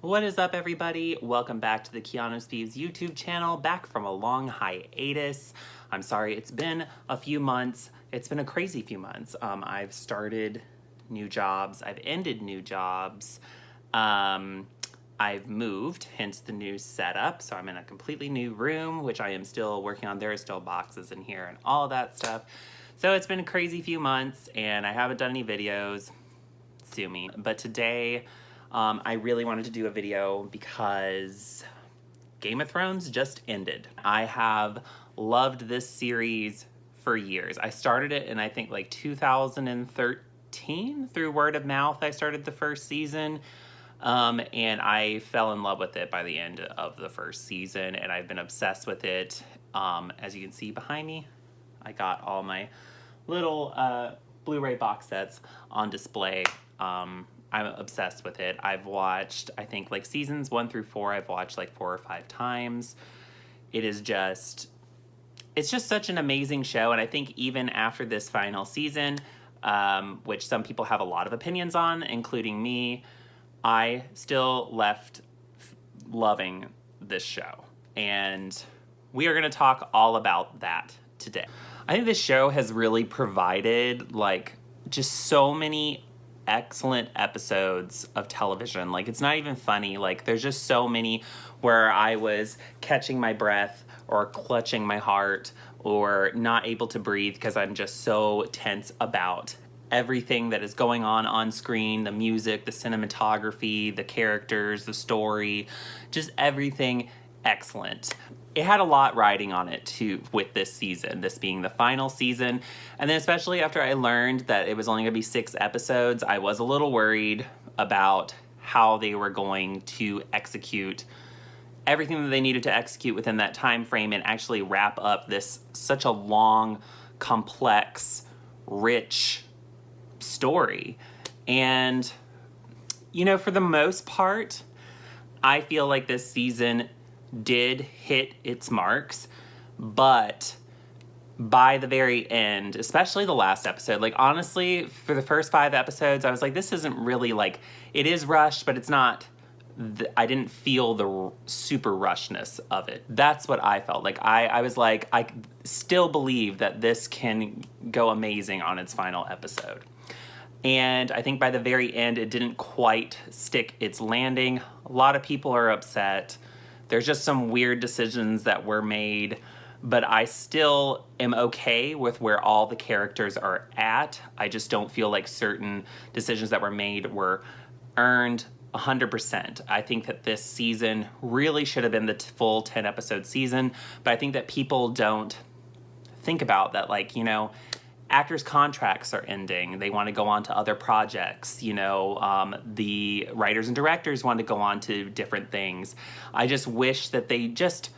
What is up, everybody? Welcome back to the Keanu's Thieves YouTube channel, back from a long hiatus. I'm sorry, it's been a few months. It's been a crazy few months. I've started new jobs. I've ended new jobs. I've moved, hence the new setup. So I'm in a completely new room, which I am still working on. There are still boxes in here and all of that stuff. So it's been a crazy few months, and I haven't done any videos. Sue me. But today, I really wanted to do a video because Game of Thrones just ended. I have loved this series for years. I started it in, I think, like 2013 through word of mouth. I started the first season, and I fell in love with it by the end of the first season, and I've been obsessed with it. As you can see behind me, I got all my little Blu-ray box sets on display. I'm obsessed with it. I've watched, I think, like seasons 1 through 4, I've watched like 4 or 5 times. It is just, it's just such an amazing show. And I think even after this final season, which some people have a lot of opinions on, including me, I still left loving this show. And we are going to talk all about that today. I think this show has really provided like just so many excellent episodes of television. Like, it's not even funny. Like, there's just so many where I was catching my breath or clutching my heart or not able to breathe because I'm just so tense about everything that is going on screen, the music, the cinematography, the characters, the story, just everything excellent. It had a lot riding on it too with this season, this being the final season. And then especially after I learned that it was only going to be 6 episodes, I was a little worried about how they were going to execute everything that they needed to execute within that time frame and actually wrap up this such a long, complex, rich story. And, you know, for the most part, I feel like this season did hit its marks, but by the very end, especially the last episode, like honestly, for the first 5 episodes, I was like, this isn't really like, it is rushed, but it's not, I didn't feel the super rushness of it. That's what I felt. Like, I was like, I still believe that this can go amazing on its final episode. And I think by the very end, it didn't quite stick its landing. A lot of people are upset. There's just some weird decisions that were made, but I still am okay with where all the characters are at. I just don't feel like certain decisions that were made were earned 100%. I think that this season really should have been the full 10-episode season, but I think that people don't think about that, like, you know, actors' contracts are ending. They want to go on to other projects. You know, the writers and directors want to go on to different things. I just wish that they just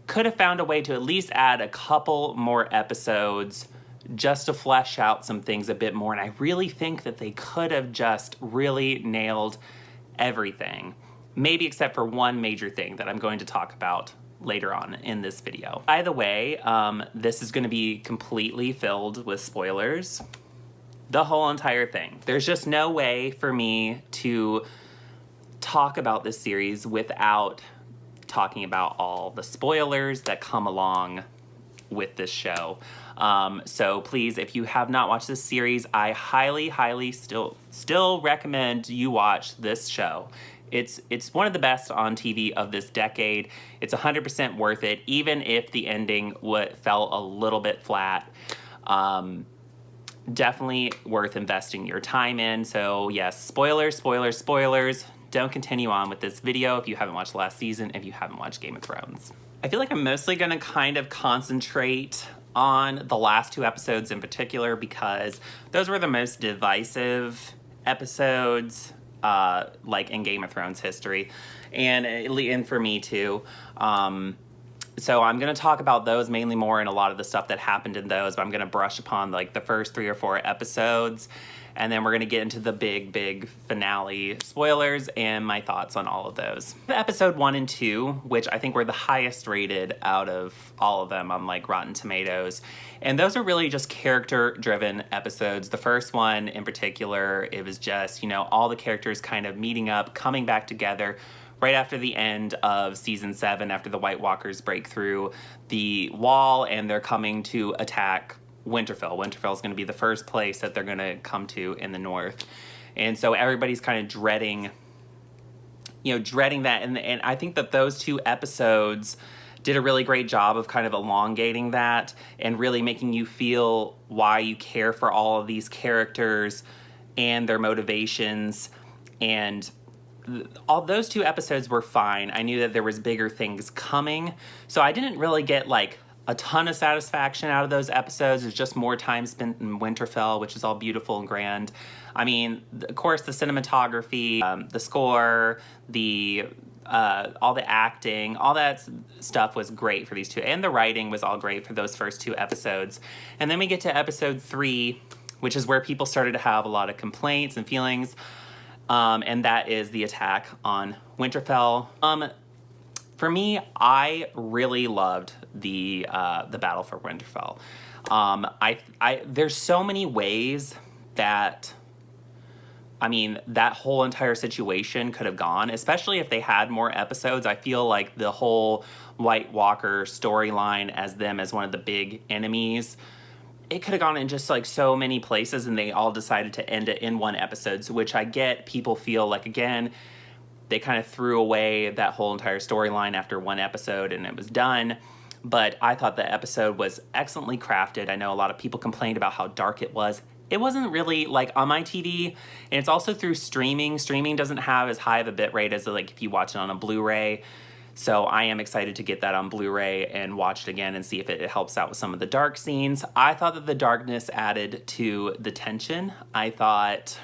could have found a way to at least add a couple more episodes just to flesh out some things a bit more. And I really think that they could have just really nailed everything. Maybe except for one major thing that I'm going to talk about later on in this video. By the way, this is going to be completely filled with spoilers. The whole entire thing. There's just no way for me to talk about this series without talking about all the spoilers that come along with this show. So please, if you have not watched this series, I highly still recommend you watch this show. It's one of the best on TV of this decade. It's 100% worth it, even if the ending fell a little bit flat. Definitely worth investing your time in. So yes, spoilers. Don't continue on with this video if you haven't watched the last season, if you haven't watched Game of Thrones. I feel like I'm mostly going to kind of concentrate on the last 2 episodes in particular because those were the most divisive episodes, like in Game of Thrones history, and for me too. So I'm going to talk about those mainly more and a lot of the stuff that happened in those, but I'm going to brush upon like the first 3 or 4 episodes. and then we're going to get into the big finale spoilers and my thoughts on all of those. Episode 1 and 2, which I think were the highest rated out of all of them on like Rotten Tomatoes, and those are really just character driven episodes. The first one in particular, it was just, you know, all the characters kind of meeting up, coming back together right after the end of season 7, after the White Walkers break through the wall and they're coming to attack Winterfell. Winterfell is going to be the first place that they're going to come to in the north. And so everybody's kind of dreading that. And I think that those 2 episodes did a really great job of kind of elongating that and really making you feel why you care for all of these characters and their motivations. And all those 2 episodes were fine. I knew that there was bigger things coming, so I didn't really get like a ton of satisfaction out of those episodes. It's just more time spent in Winterfell, which is all beautiful and grand. I mean, of course, the cinematography, the score, all the acting, all that stuff was great for these 2, and the writing was all great for those first 2 episodes. And then we get to episode 3, which is where people started to have a lot of complaints and feelings, and that is the attack on Winterfell. For me, I really loved the battle for Winterfell. There's so many ways that, I mean, that whole entire situation could have gone, especially if they had more episodes. I feel like the whole White Walker storyline as them as one of the big enemies, it could have gone in just like so many places, and they all decided to end it in one episode, so which I get people feel like, again, they kind of threw away that whole entire storyline after one episode and it was done. But I thought the episode was excellently crafted. I know a lot of people complained about how dark it was. It wasn't really like on my TV, and it's also through streaming. Streaming doesn't have as high of a bit rate as like if you watch it on a Blu-ray. So I am excited to get that on Blu-ray and watch it again and see if it helps out with some of the dark scenes. I thought that the darkness added to the tension. I thought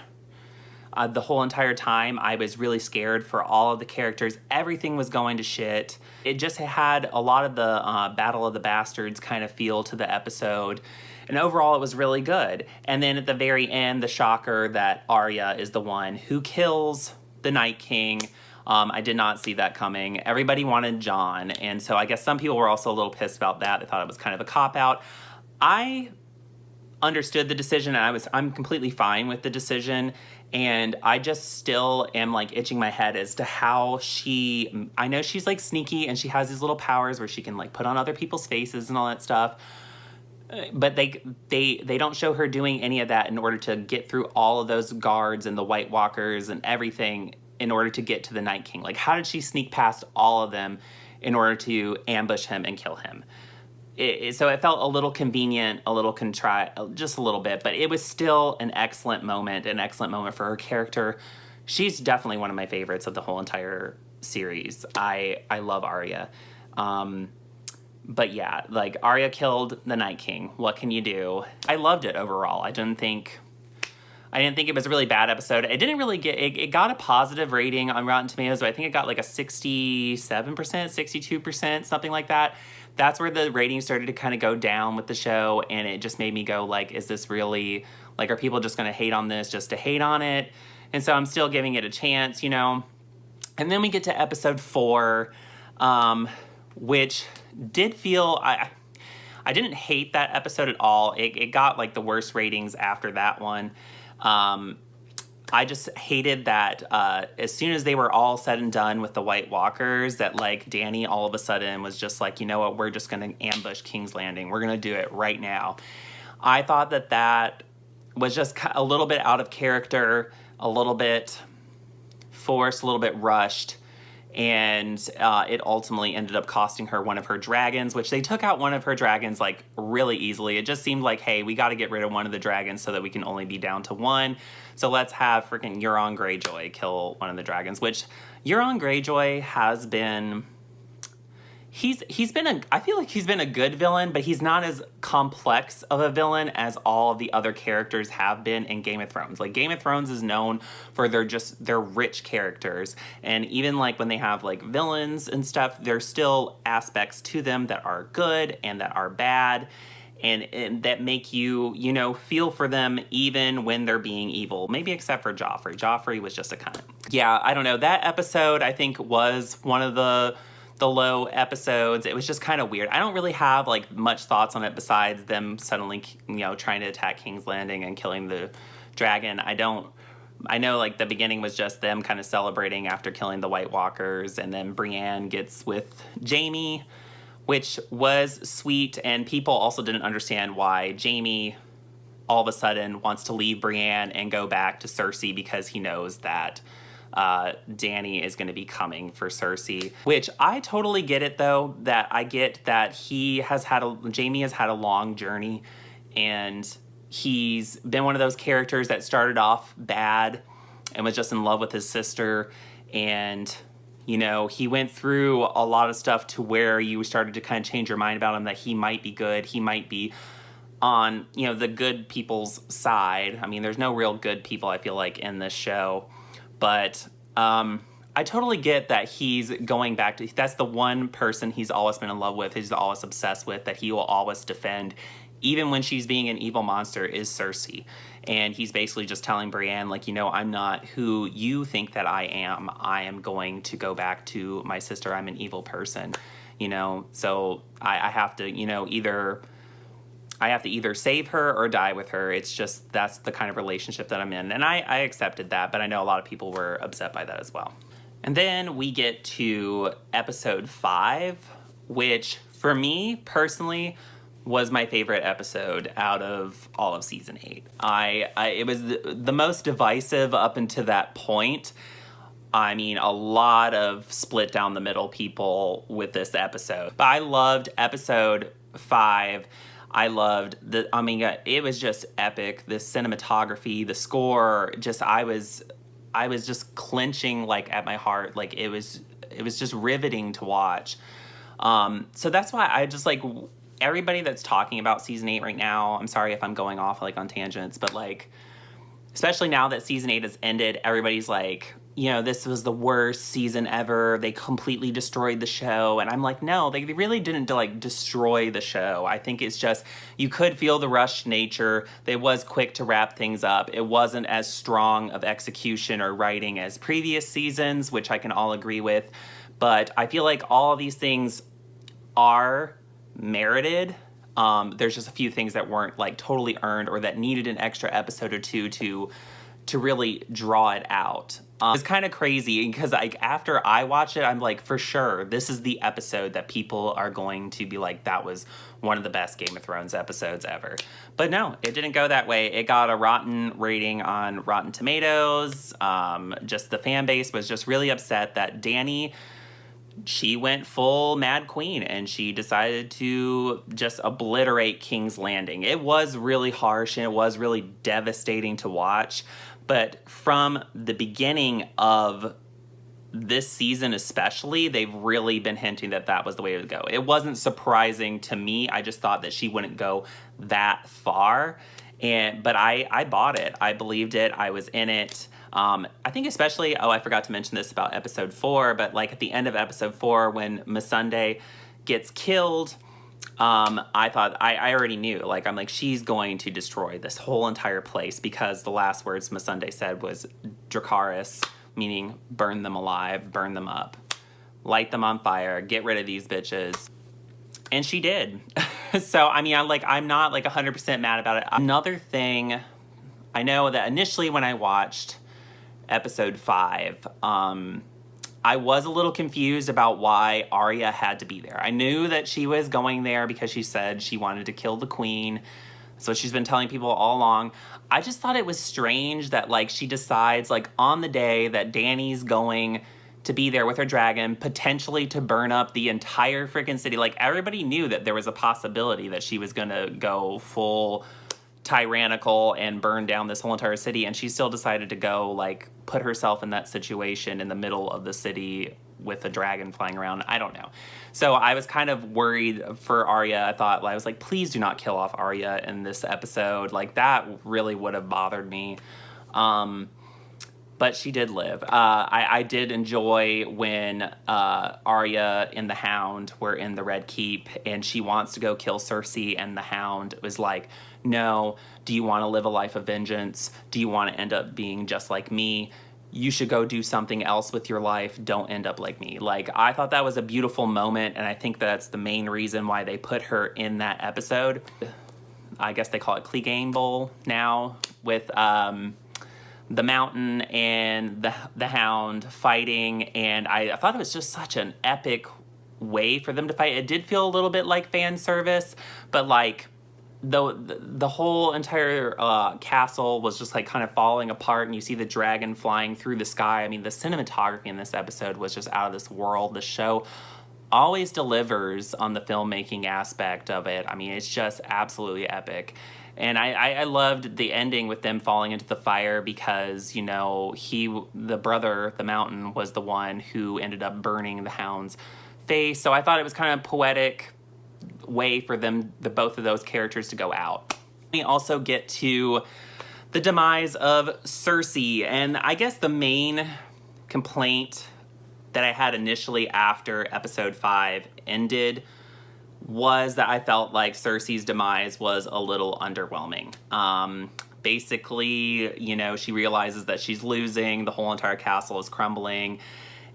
the whole entire time I was really scared for all of the characters. Everything was going to shit. It just had a lot of the Battle of the Bastards kind of feel to the episode. And overall, it was really good. And then at the very end, the shocker that Arya is the one who kills the Night King. I did not see that coming. Everybody wanted Jon, and so I guess some people were also a little pissed about that. They thought it was kind of a cop-out. I understood the decision, and I'm completely fine with the decision, and I just still am like itching my head as to how I know she's like sneaky, and she has these little powers where she can like put on other people's faces and all that stuff. But they don't show her doing any of that in order to get through all of those guards and the White Walkers and everything in order to get to the Night King. Like, how did she sneak past all of them in order to ambush him and kill him? So it felt a little convenient, a little contrived, just a little bit, but it was still an excellent moment for her character. She's definitely one of my favorites of the whole entire series. I love Arya. But yeah, like, Arya killed the Night King. What can you do? I loved it overall. I didn't think it was a really bad episode. It didn't really it got a positive rating on Rotten Tomatoes, but I think it got like a 67%, 62%, something like that. That's where the ratings started to kind of go down with the show, and it just made me go like, is this really, like, are people just going to hate on this just to hate on it? And so I'm still giving it a chance, you know? And then we get to episode 4, which did feel, I didn't hate that episode at all. It got like the worst ratings after that one. I just hated that as soon as they were all said and done with the White Walkers, that like Dany all of a sudden was just like, you know what, we're just going to ambush King's Landing. We're going to do it right now. I thought that was just a little bit out of character, a little bit forced, a little bit rushed. And it ultimately ended up costing her one of her dragons, which they took out one of her dragons like really easily. It just seemed like, hey, we got to get rid of one of the dragons so that we can only be down to one. So let's have freaking Euron Greyjoy kill one of the dragons, which Euron Greyjoy has been... I feel like he's been a good villain, but he's not as complex of a villain as all of the other characters have been in Game of Thrones. Like, Game of Thrones is known for their rich characters. And even like when they have like villains and stuff, there's still aspects to them that are good and that are bad. and that make you, you know, feel for them even when they're being evil. Maybe except for Joffrey. Joffrey was just a cunt. Yeah, I don't know. That episode, I think, was one of the low episodes. It was just kind of weird. I don't really have like much thoughts on it besides them suddenly, you know, trying to attack King's Landing and killing the dragon. I know like the beginning was just them kind of celebrating after killing the White Walkers, and then Brienne gets with Jaime, which was sweet, and people also didn't understand why Jaime all of a sudden wants to leave Brienne and go back to Cersei, because he knows that Dany is going to be coming for Cersei, which I totally get it though, that I get that Jaime has had a long journey, and he's been one of those characters that started off bad and was just in love with his sister, and you know, he went through a lot of stuff to where you started to kind of change your mind about him, that he might be good, he might be on, you know, the good people's side. I mean, there's no real good people, I feel like, in this show. But I totally get that he's going back to, that's the one person he's always been in love with, he's always obsessed with, that he will always defend, even when she's being an evil monster, is Cersei. And he's basically just telling Brienne, like, you know, I'm not who you think that I am. I am going to go back to my sister. I'm an evil person, you know, so I have to, you know, I have to either save her or die with her. It's just, that's the kind of relationship that I'm in. And I accepted that, but I know a lot of people were upset by that as well. And then we get to episode 5, which for me personally was my favorite episode out of all of season 8. It was the most divisive up until that point. I mean, a lot of split down the middle people with this episode. But I loved episode 5. I loved it was just epic. The cinematography, the score, just I was just clenching like at my heart. Like it was just riveting to watch. So that's why I just like everybody that's talking about season 8 right now. I'm sorry if I'm going off like on tangents, but like especially now that season 8 has ended, everybody's like, you know, this was the worst season ever. They completely destroyed the show. And I'm like, no, they really didn't like destroy the show. I think it's just, you could feel the rushed nature. They was quick to wrap things up. It wasn't as strong of execution or writing as previous seasons, which I can all agree with. But I feel like all of these things are merited. There's just a few things that weren't like totally earned, or that needed an extra episode or two to really draw it out. It's kind of crazy because like after I watch it, I'm like, for sure, this is the episode that people are going to be like, that was one of the best Game of Thrones episodes ever. But no, it didn't go that way. It got a rotten rating on Rotten Tomatoes. Just the fan base was just really upset that Dany, she went full Mad Queen and she decided to just obliterate King's Landing. It was really harsh and it was really devastating to watch. But from the beginning of this season especially, they've really been hinting that that was the way it would go. It wasn't surprising to me. I just thought that she wouldn't go that far. But I bought it. I believed it. I was in it. I think especially, I forgot to mention this about episode 4, but like at the end of episode 4 when Missandei gets killed, I thought, I already knew, like, I'm like, she's going to destroy this whole entire place, because the last words Missandei said was Dracarys, meaning burn them alive, burn them up, light them on fire, get rid of these bitches. And she did. So, I mean, I'm not like 100% mad about it. Another thing, I know that initially when I watched episode 5, I was a little confused about why Arya had to be there. I knew that she was going there because she said she wanted to kill the queen. So she's been telling people all along. I just thought it was strange that like she decides like on the day that Dany's going to be there with her dragon, potentially to burn up the entire freaking city. Like everybody knew that there was a possibility that she was gonna go full tyrannical and burn down this whole entire city, and she still decided to go like put herself in that situation in the middle of the city with a dragon flying around. I don't know. So I was kind of worried for Arya. I was like, please do not kill off Arya in this episode. Like that really would have bothered me. but she did live. I did enjoy when Arya and the Hound were in the Red Keep, and she wants to go kill Cersei, and the Hound was like, no, do you want to live a life of vengeance? Do you want to end up being just like me? You should go do something else with your life. Don't end up like me. Like, I thought that was a beautiful moment, and I think that's the main reason why they put her in that episode. I guess they call it Clegane Bowl now, with the Mountain and the Hound fighting, and I thought it was just such an epic way for them to fight. It did feel a little bit like fan service, but like the whole entire castle was just like kind of falling apart, and you see the dragon flying through the sky. I mean, the cinematography in this episode was just out of this world. The show always delivers on the filmmaking aspect of it. I mean, it's just absolutely epic. And I loved the ending with them falling into the fire because, you know, the brother, the Mountain, was the one who ended up burning the Hound's face. So I thought it was kind of poetic way for them, both of those characters, to go out. We also get to the demise of Cersei. And I guess the main complaint that I had initially after episode 5 ended was that I felt like Cersei's demise was a little underwhelming. Basically, you know, she realizes that she's losing, the whole entire castle is crumbling,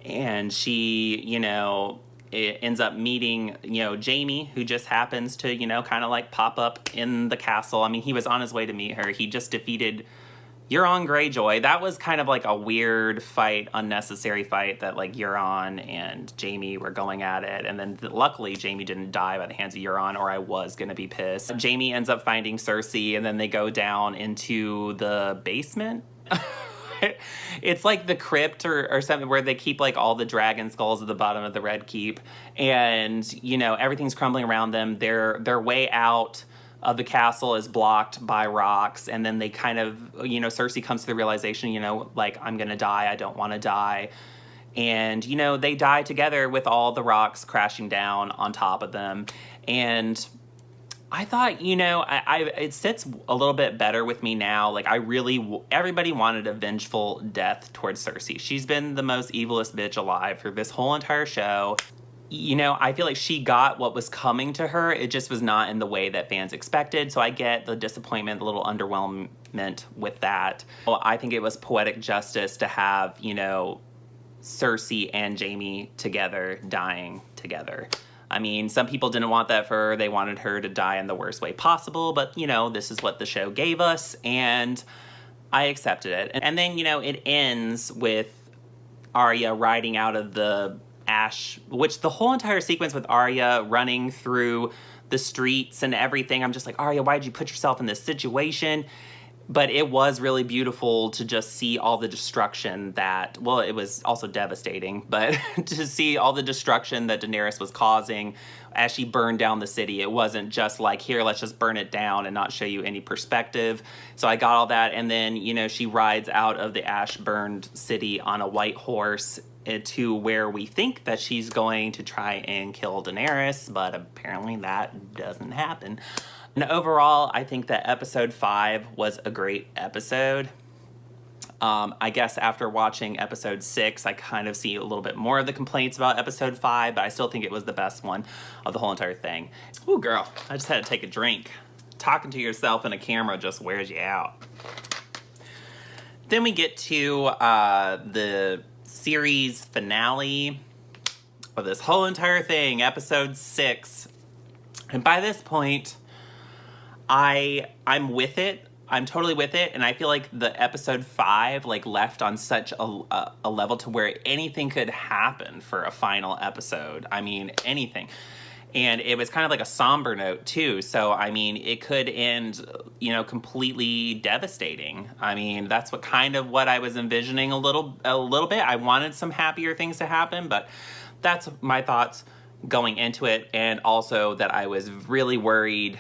and she, you know, it ends up meeting, you know, Jaime, who just happens to, you know, kind of like pop up in the castle. I mean, he was on his way to meet her. He just defeated Euron Greyjoy. That was kind of like a weird fight, unnecessary fight that like Euron and Jaime were going at it. And then luckily Jaime didn't die by the hands of Euron, or I was going to be pissed. Jaime ends up finding Cersei, and then they go down into the basement. It's like the crypt or something where they keep like all the dragon skulls at the bottom of the Red Keep. And, you know, everything's crumbling around them. Their way out of the castle is blocked by rocks, and then they kind of, you know, Cersei comes to the realization, you know, like, I'm gonna die, I don't want to die. And, you know, they die together with all the rocks crashing down on top of them. And I thought, you know, it sits a little bit better with me now. Like, everybody wanted a vengeful death towards Cersei. She's been the most evilest bitch alive for this whole entire show. You know, I feel like she got what was coming to her. It just was not in the way that fans expected. So I get the disappointment, the little underwhelmment with that. Well, I think it was poetic justice to have, you know, Cersei and Jaime together, dying together. I mean, some people didn't want that for her. They wanted her to die in the worst way possible. But, you know, this is what the show gave us, and I accepted it. And then, you know, it ends with Arya riding out of the ash, which the whole entire sequence with Arya running through the streets and everything, I'm just like, Arya, why did you put yourself in this situation? But it was really beautiful to just see all the destruction that, well, it was also devastating, but to see all the destruction that Daenerys was causing as she burned down the city. It wasn't just like, here, let's just burn it down and not show you any perspective. So I got all that. And then, you know, she rides out of the ash-burned city on a white horse to where we think that she's going to try and kill Daenerys, but apparently that doesn't happen. And overall, I think that episode 5 was a great episode. I guess after watching episode 6, I kind of see a little bit more of the complaints about episode 5, but I still think it was the best one of the whole entire thing. Ooh, girl, I just had to take a drink. Talking to yourself in a camera just wears you out. Then we get to the series finale of this whole entire thing, episode 6. And by this point, I'm with it. I'm totally with it, and I feel like the episode 5 like left on such a level to where anything could happen for a final episode. I mean, anything. And it was kind of like a somber note too. So I mean, it could end, you know, completely devastating. I mean, that's what I was envisioning a little bit. I wanted some happier things to happen, but that's my thoughts going into it, and also that I was really worried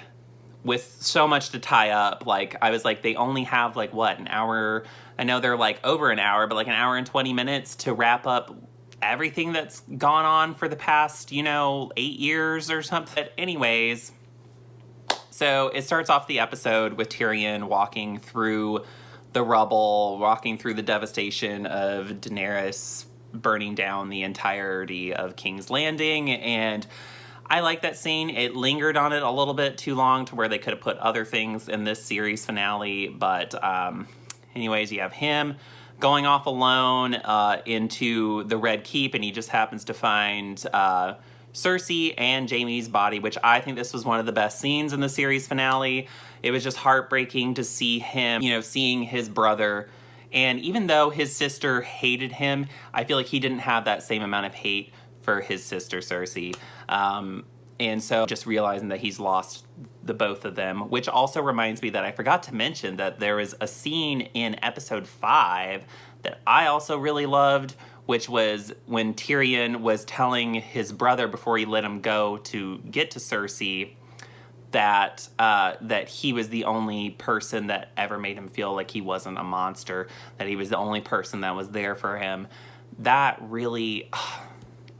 with so much to tie up. Like, I was like, they only have like, what, an hour? I know they're like over an hour, but like an hour and 20 minutes to wrap up everything that's gone on for the past, you know, 8 years or something. But anyways, so it starts off the episode with Tyrion walking through the rubble, walking through the devastation of Daenerys burning down the entirety of King's Landing. And I like that scene. It lingered on it a little bit too long to where they could have put other things in this series finale. But anyways, you have him going off alone into the Red Keep, and he just happens to find Cersei and Jaime's body, which I think this was one of the best scenes in the series finale. It was just heartbreaking to see him, seeing his brother. And even though his sister hated him, I feel like he didn't have that same amount of hate for his sister Cersei. And so just realizing that he's lost the both of them, which also reminds me that I forgot to mention that there was a scene in episode 5 that I also really loved, which was when Tyrion was telling his brother before he let him go to get to Cersei that that he was the only person that ever made him feel like he wasn't a monster, that he was the only person that was there for him. That really,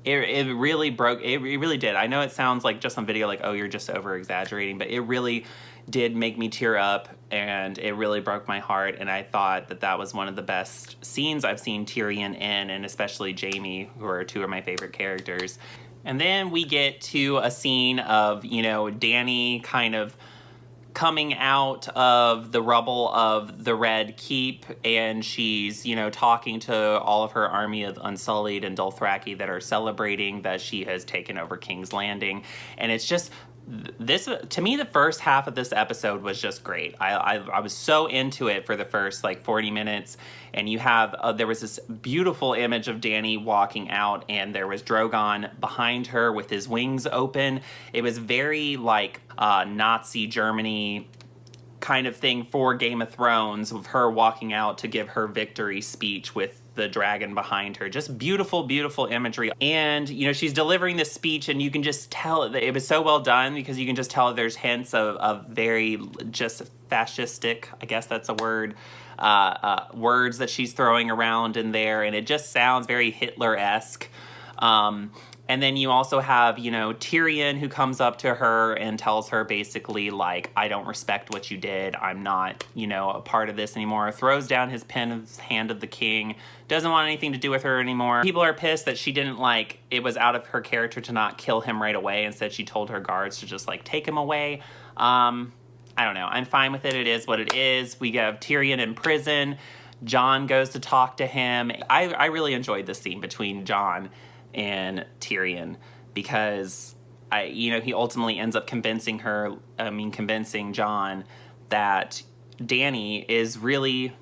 it really broke, it really did. I know it sounds like just on video like, oh, you're just over exaggerating, but it really did make me tear up, and it really broke my heart. And I thought that that was one of the best scenes I've seen Tyrion in, and especially Jaime, who are two of my favorite characters. And then we get to a scene of, Dany kind of coming out of the rubble of the Red Keep, and she's, talking to all of her army of Unsullied and Dothraki that are celebrating that she has taken over King's Landing. And it's just, this, to me, the first half of this episode was just great. I was so into it for the first 40 minutes, and you have there was this beautiful image of Dany walking out, and there was Drogon behind her with his wings open. It was very Nazi Germany kind of thing for Game of Thrones, of her walking out to give her victory speech with the dragon behind her. Just beautiful, beautiful imagery. And, she's delivering this speech, and you can just tell it was so well done, because you can just tell there's hints of very just fascistic, I guess that's a word, words that she's throwing around in there. And it just sounds very Hitler-esque. And then you also have, Tyrion, who comes up to her and tells her basically, I don't respect what you did. I'm not, a part of this anymore. Throws down his pen of Hand of the King. Doesn't want anything to do with her anymore. People are pissed that she didn't, it was out of her character to not kill him right away. Instead, she told her guards to just, take him away. I don't know. I'm fine with it. It is what it is. We have Tyrion in prison. Jon goes to talk to him. I really enjoyed this scene between Jon and Tyrion, because he ultimately ends up convincing Jon that Dany is really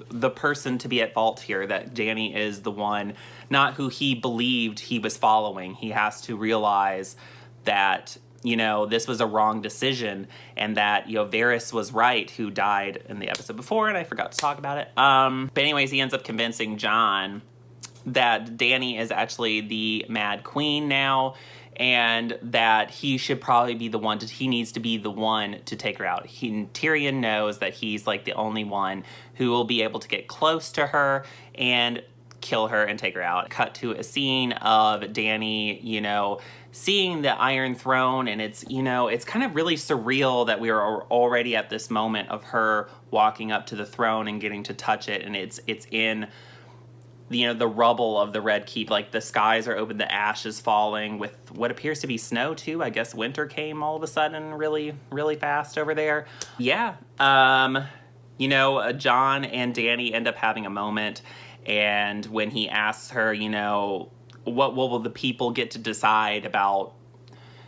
the person to be at fault here, that Dany is the one, not who he believed he was following. He has to realize that, this was a wrong decision, and that, Varys was right, who died in the episode before, and I forgot to talk about it. But anyways, he ends up convincing Jon that Dany is actually the Mad Queen now, and that he should probably be the one he needs to be the one to take her out. Tyrion knows that he's the only one who will be able to get close to her and kill her and take her out. Cut to a scene of Dany, seeing the Iron Throne, and it's, it's kind of really surreal that we are already at this moment of her walking up to the throne and getting to touch it, and it's in the rubble of the Red Keep. The skies are open, the ash is falling with what appears to be snow too. I guess winter came all of a sudden really, really fast over there. Yeah. Jon and Dany end up having a moment, and when he asks her, what will the people get to decide about,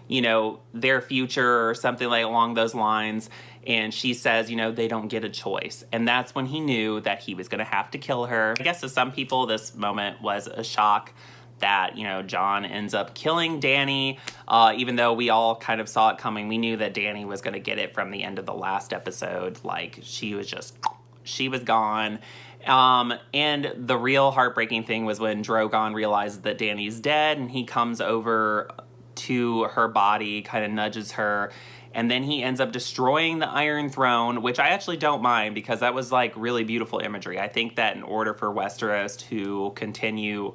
their future or something along those lines. And she says, they don't get a choice. And that's when he knew that he was going to have to kill her. I guess to some people, this moment was a shock that, Jon ends up killing Dany. Even though we all kind of saw it coming, we knew that Dany was going to get it from the end of the last episode. She was gone. And the real heartbreaking thing was when Drogon realizes that Dany's dead, and he comes over to her body, kind of nudges her, and then he ends up destroying the Iron Throne, which I actually don't mind, because that was really beautiful imagery. I think that in order for Westeros to continue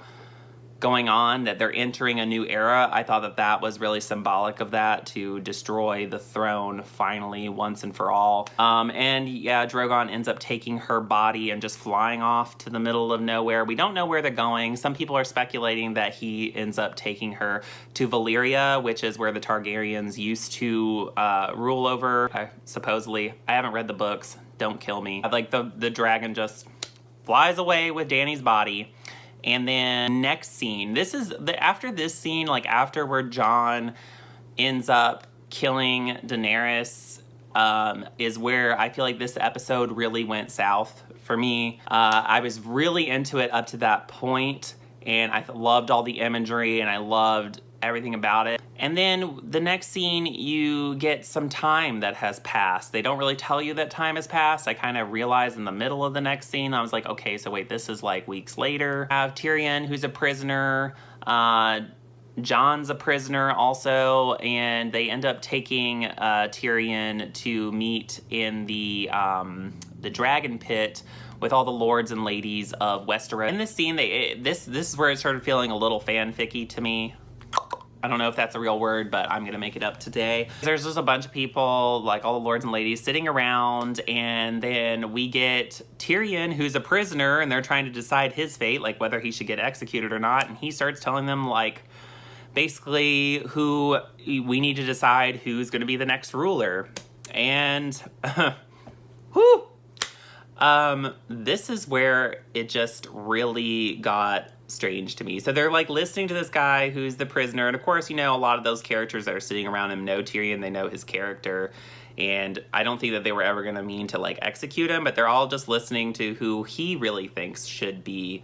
going on, that they're entering a new era. I thought that that was really symbolic of that, to destroy the throne finally once and for all. And yeah, Drogon ends up taking her body and just flying off to the middle of nowhere. We don't know where they're going. Some people are speculating that he ends up taking her to Valyria, which is where the Targaryens used to rule over, supposedly. I haven't read the books. Don't kill me. Like the dragon just flies away with Dany's body. And then next scene, this is after this scene, like after where Jon ends up killing Daenerys, is where I feel like this episode really went south for me. I was really into it up to that point, and I loved all the imagery, and I loved everything about it. And then the next scene, you get some time that has passed. They don't really tell you that time has passed. I kind of realized in the middle of the next scene, I was like, okay, so wait, this is like weeks later. I have Tyrion, who's a prisoner. Jon's a prisoner also, and they end up taking Tyrion to meet in the dragon pit with all the lords and ladies of Westeros. In this scene, this is where it started feeling a little fanficky to me. I don't know if that's a real word, but I'm gonna make it up today. There's just a bunch of people, like all the lords and ladies, sitting around, and then we get Tyrion, who's a prisoner, and they're trying to decide his fate, like whether he should get executed or not, and he starts telling them, like, basically who we need to decide who's gonna be the next ruler. And, whew! This is where it just really got strange to me. So they're like listening to this guy who's the prisoner, and of course, you know, a lot of those characters that are sitting around him know Tyrion, they know his character, and I don't think that they were ever gonna mean to like execute him, but they're all just listening to who he really thinks should be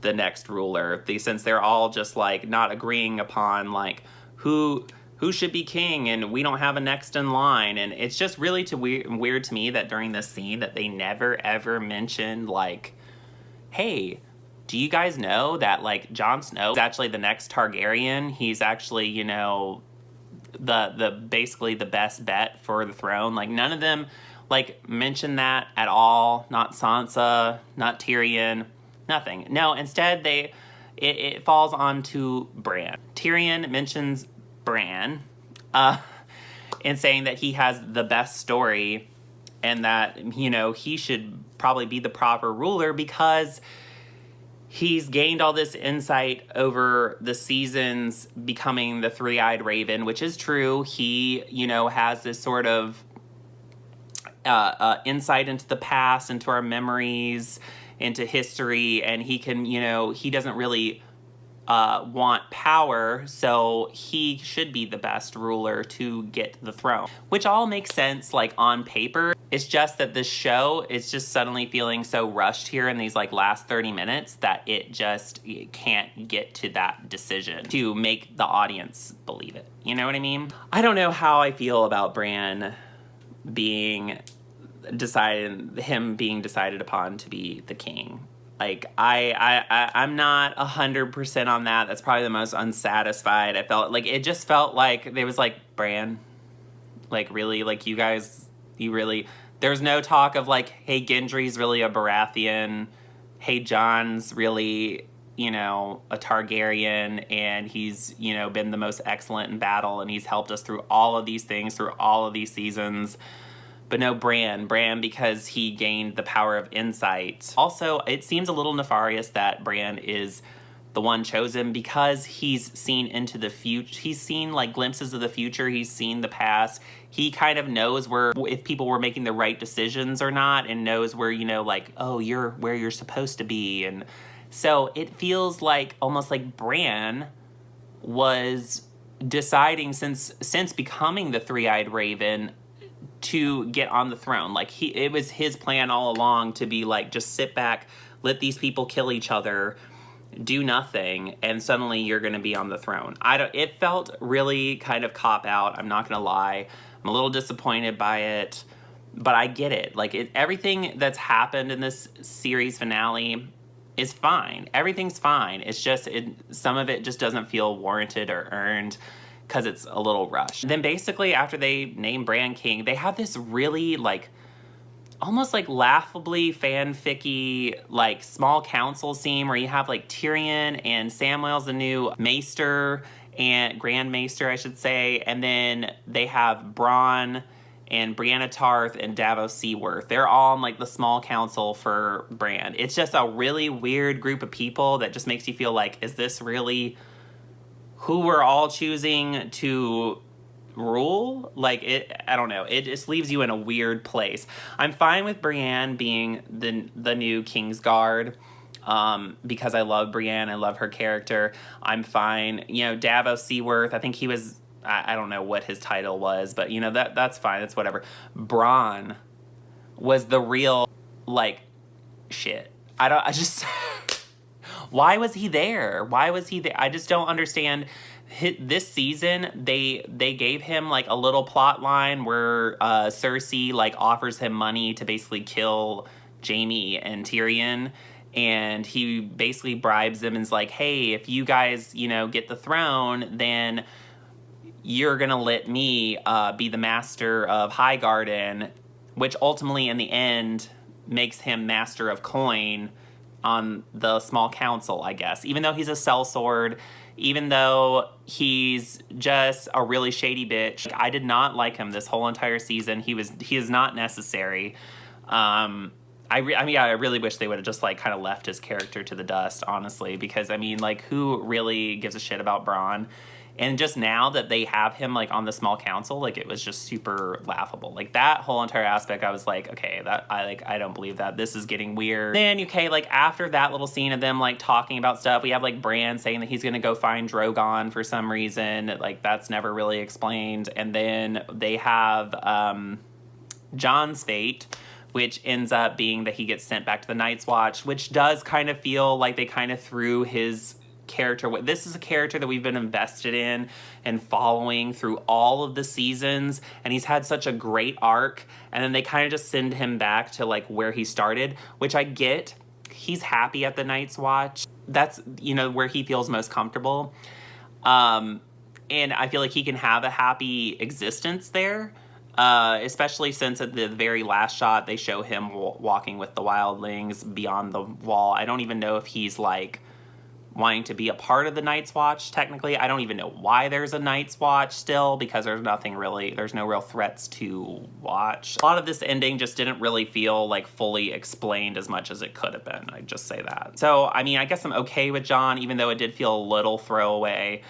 the next ruler. Since they're all just like not agreeing upon like who should be king, and we don't have a next in line. And it's just really weird to me that during this scene that they never ever mentioned like, hey, do you guys know that like Jon Snow is actually the next Targaryen? He's actually, you know, the basically the best bet for the throne. Like none of them like mention that at all. Not Sansa, not Tyrion, nothing. No, instead it falls onto Bran. Tyrion mentions Bran in saying that he has the best story, and that, you know, he should probably be the proper ruler because he's gained all this insight over the seasons, becoming the three-eyed raven, which is true. He, you know, has this sort of insight into the past, into our memories, into history, and he can, you know, he doesn't really want power, so he should be the best ruler to get the throne. Which all makes sense, like, on paper. It's just that this show is just suddenly feeling so rushed here in these, like, last 30 minutes that it can't get to that decision to make the audience believe it. You know what I mean? I don't know how I feel about Bran being decided upon to be the king. Like, I'm not 100% on that. That's probably the most unsatisfied I felt. Like, it just felt like there was like, Bran, like, really, like, you guys, you really, there's no talk of like, hey, Gendry's really a Baratheon, hey, Jon's really, you know, a Targaryen, and he's, you know, been the most excellent in battle, and he's helped us through all of these things, through all of these seasons. But no, Bran, because he gained the power of insight. Also, it seems a little nefarious that Bran is the one chosen because he's seen into the future. He's seen like glimpses of the future. He's seen the past. He kind of knows if people were making the right decisions or not, and knows where, you know, like, oh, you're where you're supposed to be. And so it feels like almost like Bran was deciding since becoming the three-eyed raven to get on the throne. Like, it was his plan all along to be like, just sit back, let these people kill each other, do nothing, and suddenly you're gonna be on the throne. It felt really kind of cop out, I'm not gonna lie. I'm a little disappointed by it, but I get it. Like, everything that's happened in this series finale is fine. Everything's fine. It's just, some of it just doesn't feel warranted or earned, because it's a little rushed. Then basically after they name Bran king, they have this really like almost like laughably fanficky, like small council scene where you have like Tyrion and Samwell's the new Maester and Grand Maester, I should say, and then they have Bronn and Brianna Tarth and Davos Seaworth. They're all on like the small council for Bran. It's just a really weird group of people that just makes you feel like, is this really who we're all choosing to rule? Like, I don't know. It just leaves you in a weird place. I'm fine with Brienne being the new Kingsguard, because I love Brienne. I love her character. I'm fine. You know, Davos Seaworth, I think he was, I don't know what his title was, but you know, that's fine. That's whatever. Bronn was the real, like, shit. I just, why was he there? I just don't understand. This season, they gave him like a little plot line where Cersei like offers him money to basically kill Jaime and Tyrion, and he basically bribes them and is like, hey, if you guys, you know, get the throne, then you're gonna let me be the master of Highgarden, which ultimately in the end makes him master of Coin on the small council, I guess. Even though he's a sellsword, even though he's just a really shady bitch, I did not like him this whole entire season. He is not necessary. I really wish they would have just like kind of left his character to the dust, honestly, because I mean, like, who really gives a shit about Bronn? And just now that they have him like on the small council, like, it was just super laughable. Like, that whole entire aspect, I was like, okay, I don't believe that. This is getting weird. Then, okay, like after that little scene of them like talking about stuff, we have like Bran saying that he's gonna go find Drogon for some reason. Like, that's never really explained. And then they have Jon's fate, which ends up being that he gets sent back to the Night's Watch, which does kind of feel like they kind of threw his character. This is a character that we've been invested in and following through all of the seasons, and he's had such a great arc, and then they kind of just send him back to like where he started, which I get. He's happy at the Night's Watch. That's, you know, where he feels most comfortable. And I feel like he can have a happy existence there. Especially since at the very last shot they show him walking with the wildlings beyond the wall. I don't even know if he's like wanting to be a part of the Night's Watch, technically. I don't even know why there's a Night's Watch still, because there's no real threats to watch. A lot of this ending just didn't really feel like fully explained as much as it could have been. I'd just say that. So, I mean, I guess I'm okay with Jon, even though it did feel a little throwaway.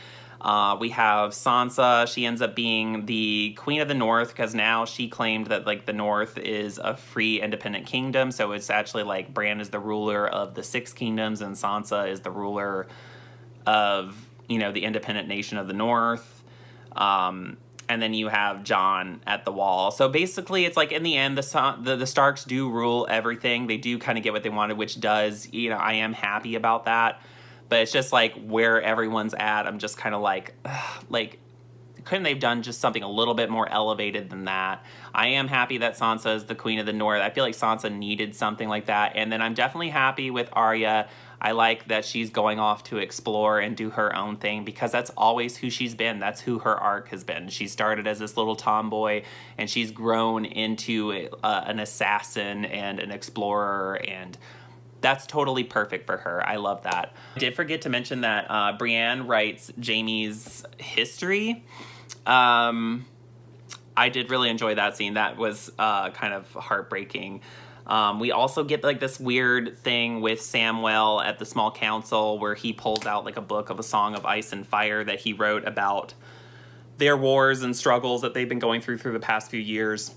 We have Sansa. She ends up being the Queen of the North, because now she claimed that like the North is a free independent kingdom. So it's actually like Bran is the ruler of the Six Kingdoms and Sansa is the ruler of, you know, the independent nation of the North. And then you have Jon at the Wall. So basically it's like in the end, the Starks do rule everything. They do kind of get what they wanted, which does, you know, I am happy about that. But it's just like where everyone's at, I'm just kind of like, couldn't they've done just something a little bit more elevated than that? I am happy that Sansa is the Queen of the North. I feel like Sansa needed something like that. And then I'm definitely happy with Arya. I like that she's going off to explore and do her own thing, because that's always who she's been. That's who her arc has been. She started as this little tomboy, and she's grown into an assassin and an explorer, and that's totally perfect for her. I love that. I did forget to mention that Brienne writes Jaime's history. I did really enjoy that scene. That was kind of heartbreaking. We also get like this weird thing with Samwell at the small council where he pulls out like a book of A Song of Ice and Fire that he wrote about their wars and struggles that they've been going through the past few years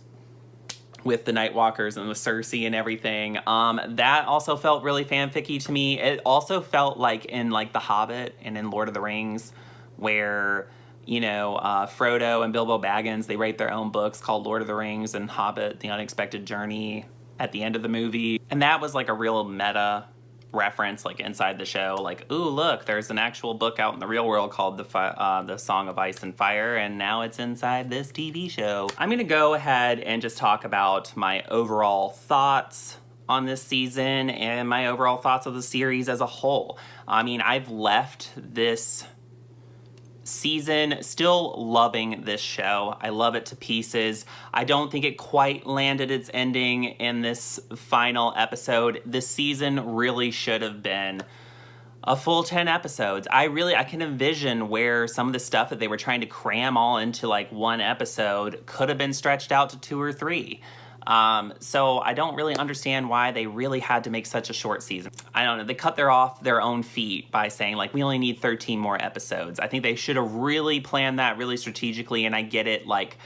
with the Nightwalkers and with Cersei and everything. That also felt really fanficky to me. It also felt like in like The Hobbit and in Lord of the Rings, where, you know, Frodo and Bilbo Baggins, they write their own books called Lord of the Rings and Hobbit, The Unexpected Journey at the end of the movie. And that was like a real meta reference, like inside the show, like, ooh, look, there's an actual book out in the real world called the Song of Ice and Fire, and now it's inside this TV show. I'm gonna go ahead and just talk about my overall thoughts on this season and my overall thoughts of the series as a whole. I mean, I've left this season. Still loving this show. I love it to pieces. I don't think it quite landed its ending in this final episode. This season really should have been a full 10 episodes. I can envision where some of the stuff that they were trying to cram all into like one episode could have been stretched out to 2 or 3. So I don't really understand why they really had to make such a short season. I don't know. They cut off their own feet by saying like, we only need 13 more episodes. I think they should have really planned that really strategically. And I get it, like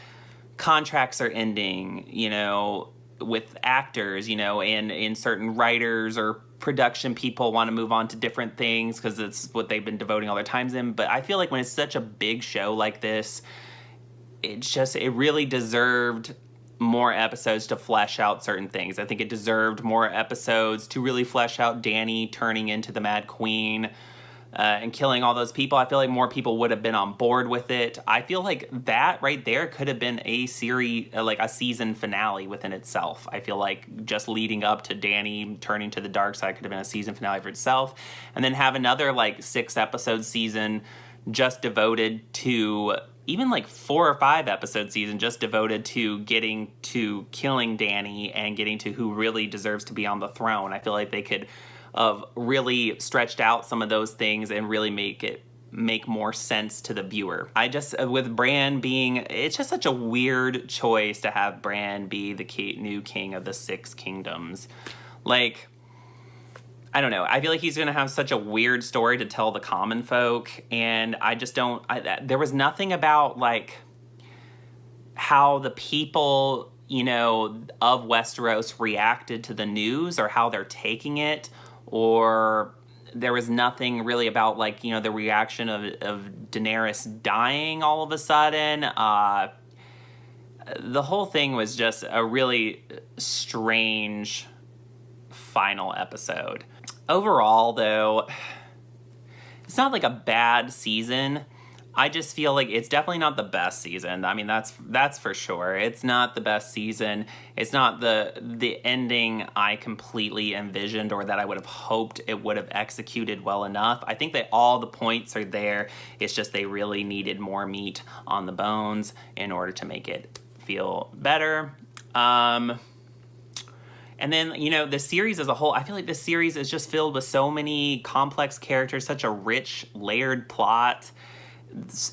contracts are ending, you know, with actors, you know, and certain writers or production people want to move on to different things because it's what they've been devoting all their times in. But I feel like when it's such a big show like this, it really deserved more episodes to flesh out certain things. I think it deserved more episodes to really flesh out Dany turning into the Mad Queen and killing all those people. I feel like more people would have been on board with it. I feel like that right there could have been a series, like a season finale within itself. I feel like just leading up to Dany turning to the dark side could have been a season finale for itself. And then have another like 6-episode season just devoted to, even like 4 or 5 episode season just devoted to getting to killing Dany and getting to who really deserves to be on the throne. I feel like they could have really stretched out some of those things and really make more sense to the viewer. With Bran being, it's just such a weird choice to have Bran be the new king of the 6 kingdoms. Like, I don't know. I feel like he's going to have such a weird story to tell the common folk, and I just don't... there was nothing about, like, how the people, you know, of Westeros reacted to the news or how they're taking it, or there was nothing really about, like, you know, the reaction of Daenerys dying all of a sudden. The whole thing was just a really strange final episode. Overall, though, it's not like a bad season. I just feel like it's definitely not the best season. I mean, that's for sure. It's not the best season. It's not the ending I completely envisioned or that I would have hoped it would have executed well enough. I think that all the points are there. It's just they really needed more meat on the bones in order to make it feel better. And then, you know, the series as a whole, I feel like this series is just filled with so many complex characters, such a rich, layered plot,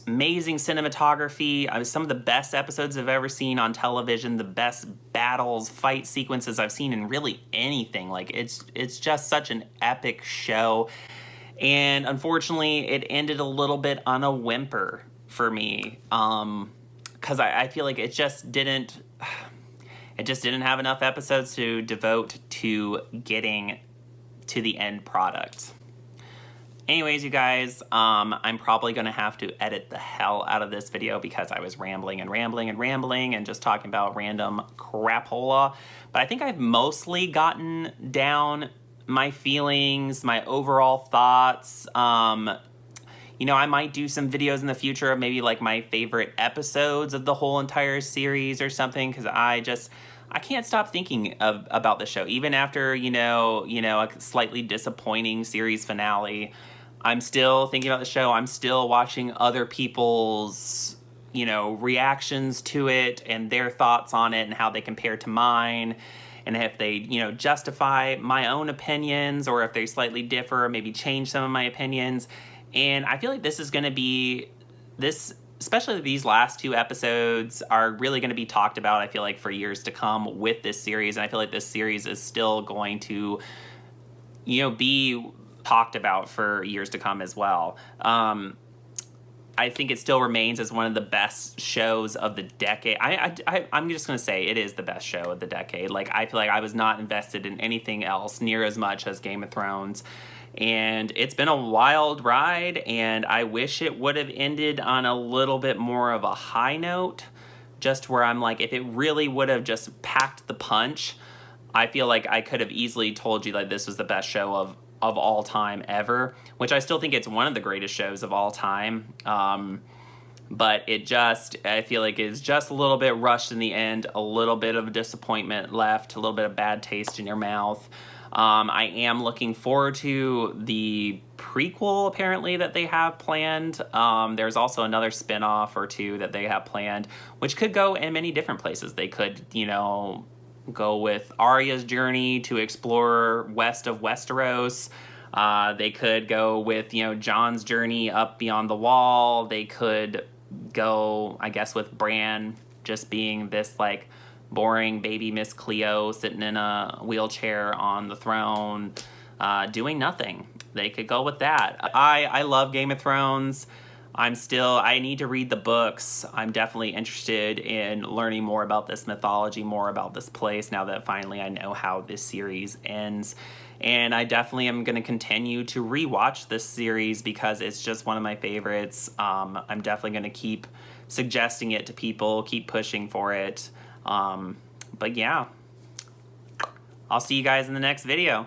amazing cinematography, some of the best episodes I've ever seen on television, the best battles, fight sequences I've seen in really anything. Like, it's just such an epic show. And unfortunately, it ended a little bit on a whimper for me, because I feel like it just didn't have enough episodes to devote to getting to the end product. Anyways, you guys, I'm probably going to have to edit the hell out of this video because I was rambling and just talking about random crapola. But I think I've mostly gotten down my feelings, my overall thoughts. You know, I might do some videos in the future of maybe like my favorite episodes of the whole entire series or something, because I can't stop thinking about the show. Even after, you know, a slightly disappointing series finale, I'm still thinking about the show. I'm still watching other people's, you know, reactions to it and their thoughts on it and how they compare to mine. And if they, you know, justify my own opinions or if they slightly differ or maybe change some of my opinions. And I feel like this is going to be, especially these last 2 episodes are really going to be talked about, I feel like, for years to come with this series. And I feel like this series is still going to, you know, be talked about for years to come as well. I think it still remains as one of the best shows of the decade. I'm just going to say it is the best show of the decade. Like, I feel like I was not invested in anything else near as much as Game of Thrones. And it's been a wild ride, and I wish it would have ended on a little bit more of a high note, just where I'm like, if it really would have just packed the punch, I feel like I could have easily told you like this was the best show of all time ever, which I still think it's one of the greatest shows of all time. But I feel like it's just a little bit rushed in the end, a little bit of disappointment left, a little bit of bad taste in your mouth. I am looking forward to the prequel apparently that they have planned. There's also another spin-off or two that they have planned, which could go in many different places. They could, you know, go with Arya's journey to explore west of Westeros. They could go with, you know, Jon's journey up beyond the wall. They could go, I guess, with Bran just being this, like, boring baby Miss Cleo sitting in a wheelchair on the throne, doing nothing. They could go with that. I love Game of Thrones. I need to read the books. I'm definitely interested in learning more about this mythology, more about this place, now that finally I know how this series ends. And I definitely am going to continue to rewatch this series because it's just one of my favorites. I'm definitely going to keep suggesting it to people, keep pushing for it. But yeah, I'll see you guys in the next video.